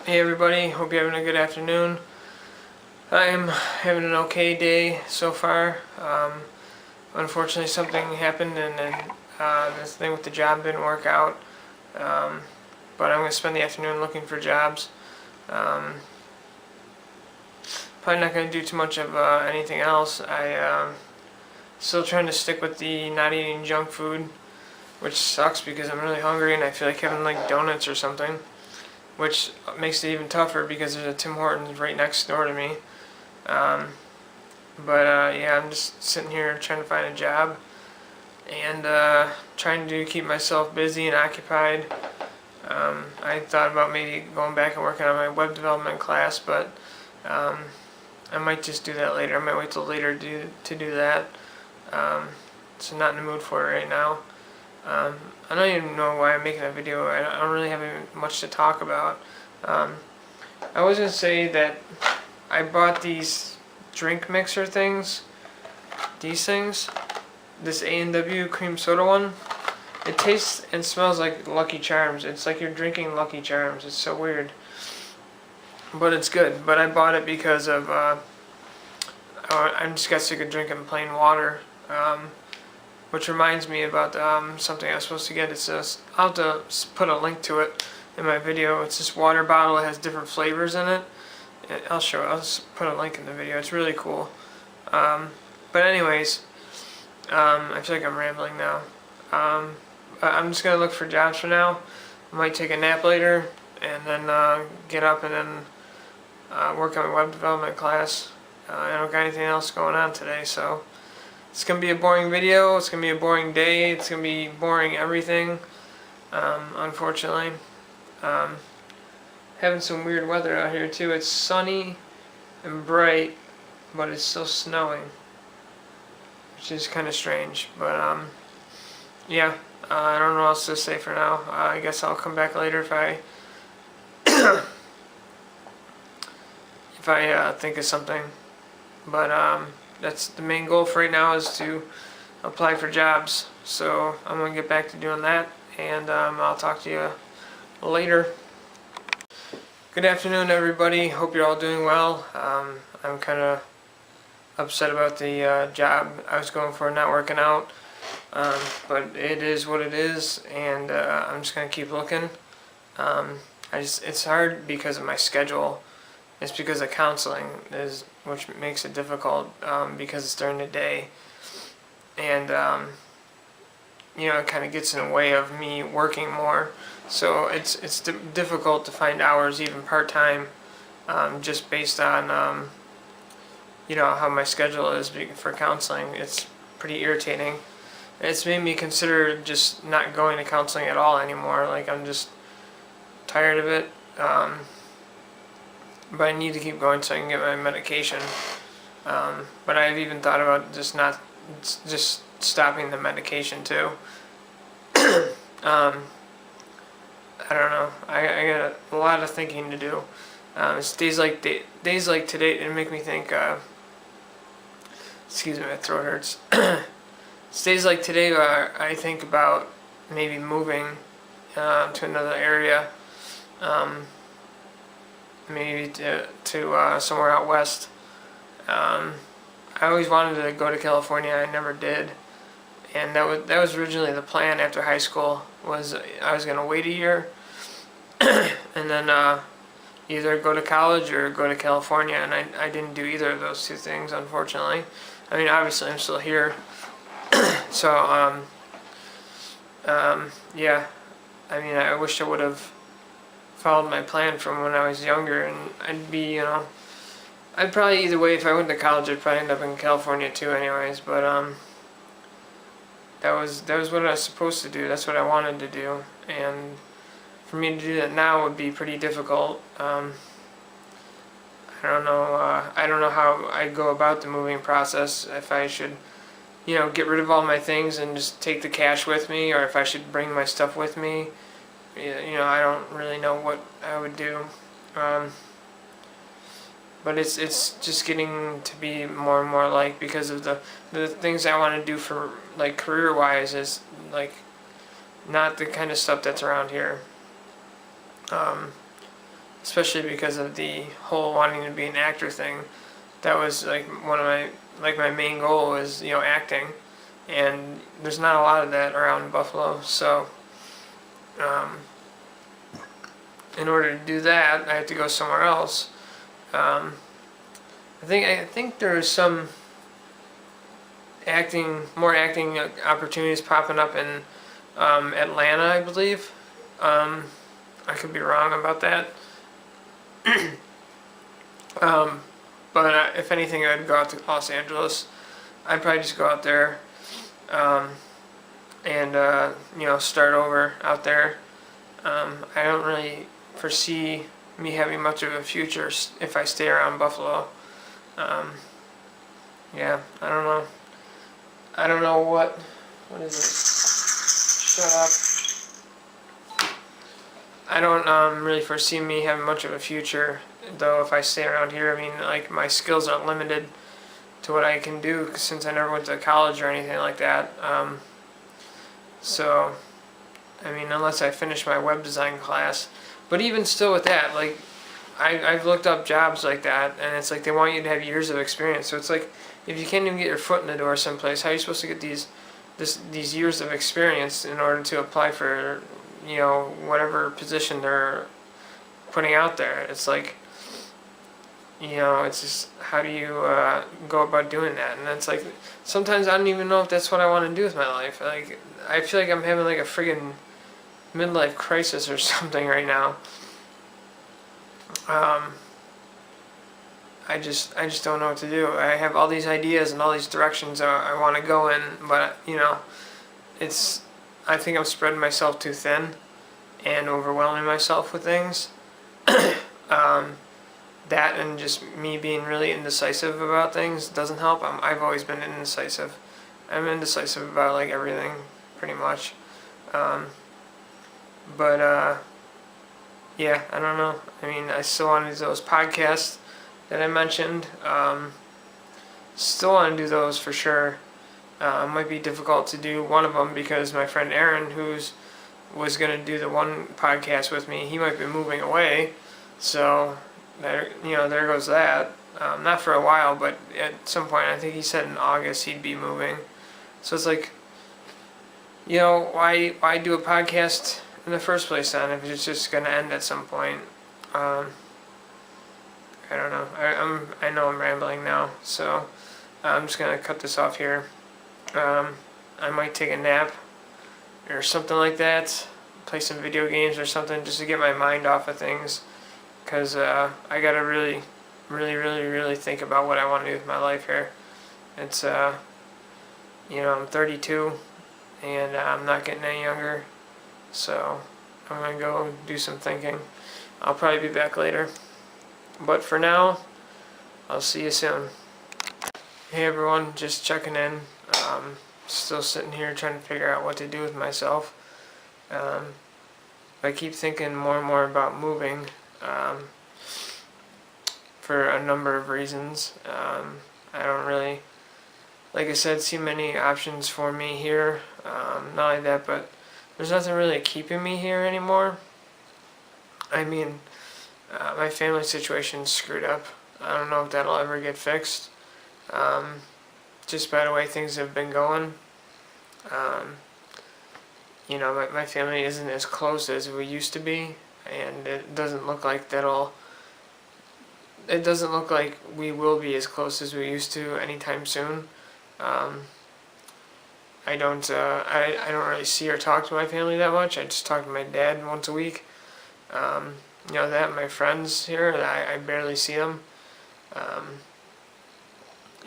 Hey everybody, hope you're having a good afternoon. I'm having an okay day so far. Unfortunately something happened and then this thing with the job didn't work out. But I'm going to spend the afternoon looking for jobs. Probably not going to do too much of anything else. Still trying to stick with the not eating junk food, which sucks because I'm really hungry and I feel like having like donuts or something, which makes it even tougher because there's a Tim Hortons right next door to me. Yeah, I'm just sitting here trying to find a job and trying to keep myself busy and occupied. I thought about maybe going back and working on my web development class, but I might just do that later. I might wait till later to do that. So not in the mood for it right now. I don't even know why I'm making a video. I don't really have much to talk about. I was going to say that I bought these drink mixer things. These things. This A&W cream soda one. It tastes and smells like Lucky Charms. It's like you're drinking Lucky Charms. It's so weird. But it's good. But I bought it because of I just got sick of drinking plain water. Which reminds me about something I was supposed to get. I'll have to put a link to it in my video. It's this water bottle. It has different flavors in it. I'll show it. I'll just put a link in the video. It's really cool. But anyways, I feel like I'm rambling now. I'm just going to look for jobs for now. I might take a nap later and then get up and then work on my web development class. I don't got anything else going on today, so it's going to be a boring video. It's going to be a boring day. It's going to be boring everything, unfortunately. Having some weird weather out here too. It's sunny and bright, but it's still snowing, which is kind of strange. But yeah, I don't know what else to say for now. I guess I'll come back later if I if I think of something. But that's the main goal for right now, is to apply for jobs. So I'm going to get back to doing that, and I'll talk to you later. Good afternoon, everybody. Hope you're all doing well. I'm kind of upset about the job I was going for not working out, but it is what it is, and I'm just going to keep looking. It's hard because of my schedule. It's because of counseling, which makes it difficult because it's during the day, and it kind of gets in the way of me working more. So it's difficult to find hours, even part-time, just based on how my schedule is for counseling. It's pretty irritating. It's made me consider just not going to counseling at all anymore. Like, I'm just tired of it. But I need to keep going so I can get my medication. But I've even thought about just stopping the medication too. I don't know. I got a lot of thinking to do. It's days like today. It make me think. Excuse me, my throat hurts. It's days like today where I think about maybe moving to another area. Maybe to somewhere out west. I always wanted to go to California. I never did, and that was originally the plan after high school. Was I was gonna wait a year, and then either go to college or go to California, and I didn't do either of those two things, unfortunately. I mean, obviously I'm still here, so yeah. I mean, I wish I would have followed my plan from when I was younger, and I'd probably, either way, if I went to college, I'd probably end up in California too anyways, but that was what I was supposed to do. That's what I wanted to do, and for me to do that now would be pretty difficult. I don't know how I'd go about the moving process, if I should get rid of all my things and just take the cash with me, or if I should bring my stuff with me. I don't really know what I would do, but it's just getting to be more and more like, because of the things I want to do for like career wise is like not the kind of stuff that's around here. especially because of the whole wanting to be an actor thing. That was like one of my main goal was, acting, and there's not a lot of that around Buffalo. So in order to do that, I had to go somewhere else. I think there's some more acting opportunities popping up in Atlanta, I believe. I could be wrong about that. But if anything, I'd go out to Los Angeles. I'd probably just go out there and start over out there. I don't really foresee me having much of a future if I stay around Buffalo. Yeah, I don't know. I don't know what is it? Shut up. I don't really foresee me having much of a future, though, if I stay around here. I mean, like, my skills are limited to what I can do since I never went to college or anything like that. So, I mean, unless I finish my web design class. But even still with that, like, I've looked up jobs like that, and it's like they want you to have years of experience. So it's like, if you can't even get your foot in the door someplace, how are you supposed to get these years of experience in order to apply for, whatever position they're putting out there? It's like, it's just, how do you go about doing that? And it's like, sometimes I don't even know if that's what I want to do with my life. Like, I feel like I'm having like a friggin' midlife crisis or something right now. I just don't know what to do. I have all these ideas and all these directions I want to go in, but I think I'm spreading myself too thin and overwhelming myself with things. That and just me being really indecisive about things doesn't help. I've always been indecisive. I'm indecisive about like everything, pretty much. Yeah, I don't know. I mean, I still want to do those podcasts that I mentioned. Still want to do those for sure. It might be difficult to do one of them because my friend Aaron, was going to do the one podcast with me, he might be moving away. So, there goes that. Not for a while, but at some point, I think he said in August he'd be moving. So it's like, why do a podcast in the first place then if it's just going to end at some point? I don't know. I know I'm rambling now, so I'm just going to cut this off here. I might take a nap or something like that, play some video games or something just to get my mind off of things, because I got to really, really, really, really think about what I want to do with my life here. It's, I'm 32 and I'm not getting any younger, so I'm going to go do some thinking. I'll probably be back later. But for now, I'll see you soon. Hey everyone, just checking in. Still sitting here trying to figure out what to do with myself. I keep thinking more and more about moving for a number of reasons. I don't really, like I said, see many options for me here. Not only that, but there's nothing really keeping me here anymore. I mean, my family situation's screwed up. I don't know if that'll ever get fixed. Just by the way things have been going. My family isn't as close as we used to be, and it doesn't look like we will be as close as we used to anytime soon. I don't really see or talk to my family that much. I just talk to my dad once a week. My friends here, I barely see them.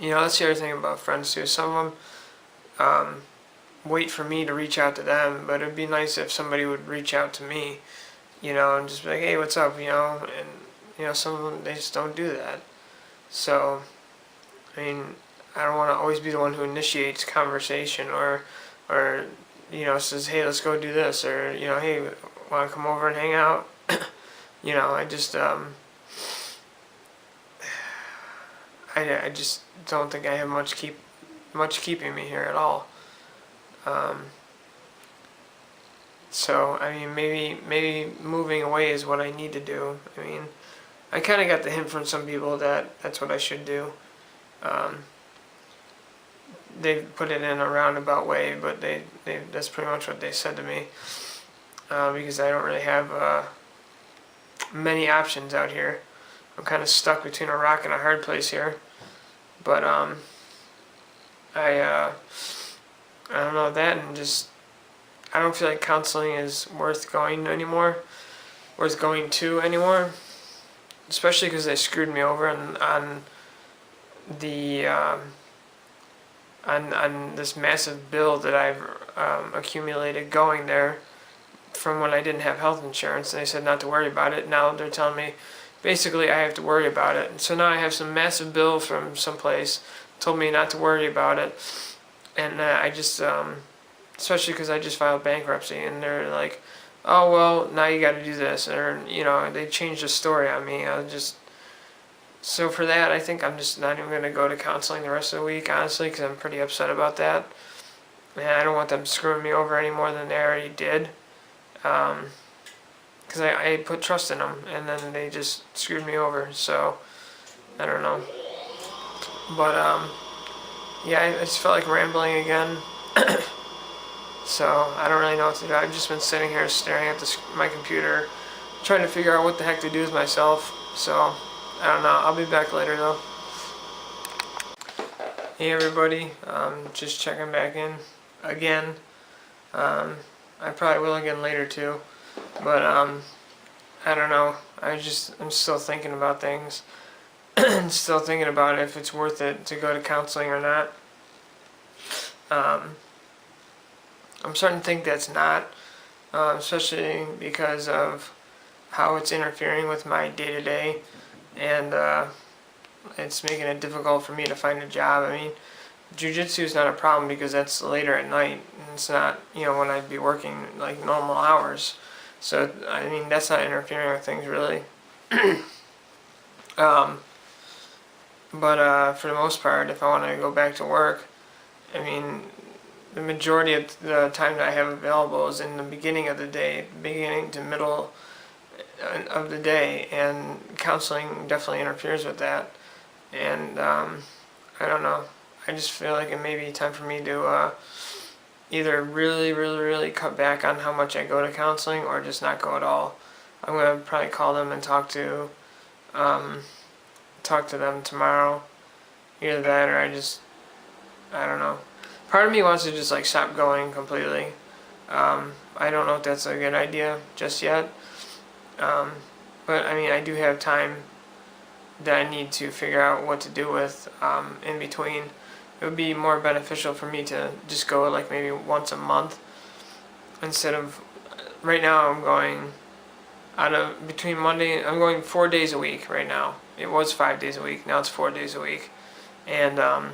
That's the other thing about friends too. Some of them wait for me to reach out to them, but it'd be nice if somebody would reach out to me, and just be like, hey, what's up, and, some of them, they just don't do that. So, I mean, I don't want to always be the one who initiates conversation or says, hey, let's go do this, or, hey, want to come over and hang out? I just, I just don't think I have much keeping me here at all. So, I mean, maybe moving away is what I need to do. I mean, I kind of got the hint from some people that that's what I should do. They put it in a roundabout way, but that's pretty much what they said to me. Because I don't really have many options out here. I'm kind of stuck between a rock and a hard place here. But I don't know that, and just I don't feel like counseling is worth going to anymore. Especially because they screwed me over on the on this massive bill that I've accumulated going there from when I didn't have health insurance, and they said not to worry about it. Now they're telling me basically I have to worry about it. So now I have some massive bill from someplace, told me not to worry about it, and I just, especially because I just filed bankruptcy, and they're like, oh well, now you got to do this, or they changed the story on me. So for that, I think I'm just not even going to go to counseling the rest of the week, honestly, because I'm pretty upset about that. And I don't want them screwing me over any more than they already did. Because I put trust in them, and then they just screwed me over. So, I don't know. But, yeah, I just felt like rambling again. So, I don't really know what to do. I've just been sitting here staring at my computer, trying to figure out what the heck to do with myself. So, I don't know. I'll be back later, though. Hey, everybody. Just checking back in again. I probably will again later, too. But, I don't know. I'm still thinking about things. Still thinking about if it's worth it to go to counseling or not. I'm starting to think that's not, especially because of how it's interfering with my day-to-day, and it's making it difficult for me to find a job. I mean, jiu-jitsu is not a problem because that's later at night, and it's not, when I'd be working like normal hours. So, I mean, that's not interfering with things really. But for the most part, if I want to go back to work, I mean, the majority of the time that I have available is in the beginning of the day, beginning to middle of the day, and counseling definitely interferes with that. And I don't know. I just feel like it may be time for me to either really cut back on how much I go to counseling, or just not go at all. I'm gonna probably call them and talk to them tomorrow. Either that, or I don't know. Part of me wants to just like stop going completely. I don't know if that's a good idea just yet. But I mean, I do have time that I need to figure out what to do with in between. It would be more beneficial for me to just go like maybe once a month instead of, right now I'm going between Monday, I'm going 4 days a week right now. It was 5 days a week, now it's 4 days a week. And I'm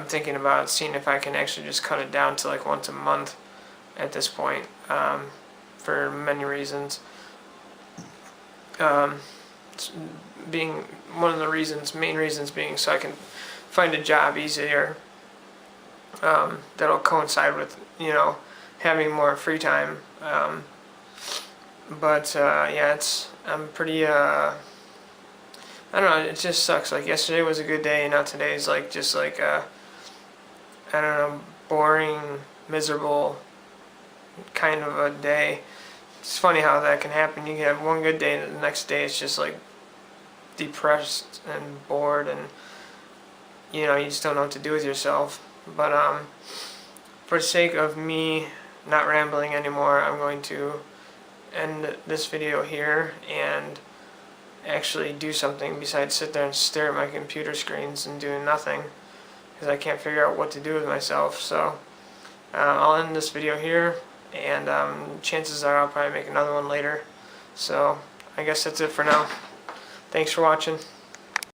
thinking about seeing if I can actually just cut it down to like once a month at this point, for many reasons. Being one of the main reasons being so I can find a job easier, that'll coincide with, having more free time. But yeah, I'm pretty, I don't know, it just sucks. Like yesterday was a good day, and now today's like just like I don't know, boring, miserable kind of a day. It's funny how that can happen. You can have one good day, and the next day it's just like depressed and bored, and you just don't know what to do with yourself. But for the sake of me not rambling anymore, I'm going to end this video here and actually do something besides sit there and stare at my computer screens and do nothing, because I can't figure out what to do with myself. So I'll end this video here, and chances are I'll probably make another one later. So I guess that's it for now. Thanks for watching.